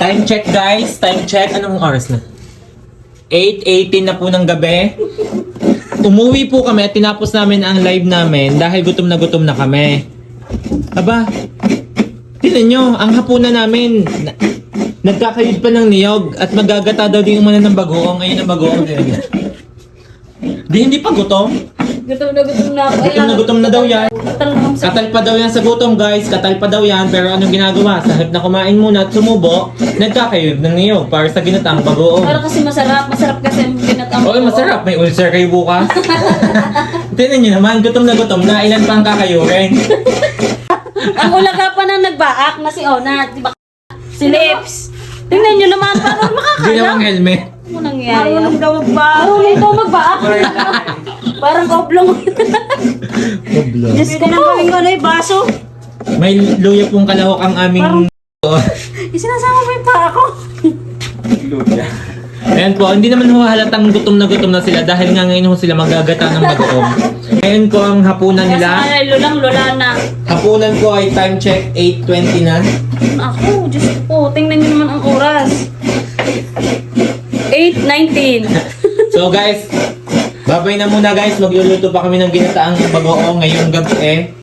Time check guys, time check. Anong oras na? 8:18 na po ng gabi. Umuwi po kami at tinapos namin ang live namin dahil gutom na kami. Aba, tingnan nyo, ang hapunan namin, nagkakayod pa ng niyog at magagata daw din umana ng bagoong. Ngayon ang bagoong din. Di hindi pa gutom? Gutom na ako. Gutom na daw yan. Sa Katal pa daw yan sa gutom guys, katal pa daw yan. Pero anong ginagawa? Sa halip na kumain muna at sumubo, nagkakayod ng niyog para sa ginataang bagoong. Para kasi masarap kasi ang ginatang. Oo, masarap. May ulcer kayo bukas. Tingnan nyo naman, gutom na ilan pang kakayurin. Ang ulaga pa na nagbaak na si Ona, di ba? Si Lips. Tingnan nyo naman, parang makakala. Ginawang helmet. Ano nangyari? Marunong daw magbaak. Marunong daw magbaak. Parang oblong. Diyos ko Pwede na gawin ko na yung baso. May luya pong kalahok ang aming... Isinasama mo yung paa ko. Ayan po, hindi naman ho halatang gutom na sila dahil nga ngayon ho sila magagata ng bagoong. Ngayon po ang hapunan Kasi nila. ay lulang-lula na. Hapunan ko ay time check 8:20 na. Ako, Diyos ko, tingnan nyo naman ang oras. 8:19. So guys, babay na muna guys. Magluluto pa kami ng ginataang bagoong ngayong gabi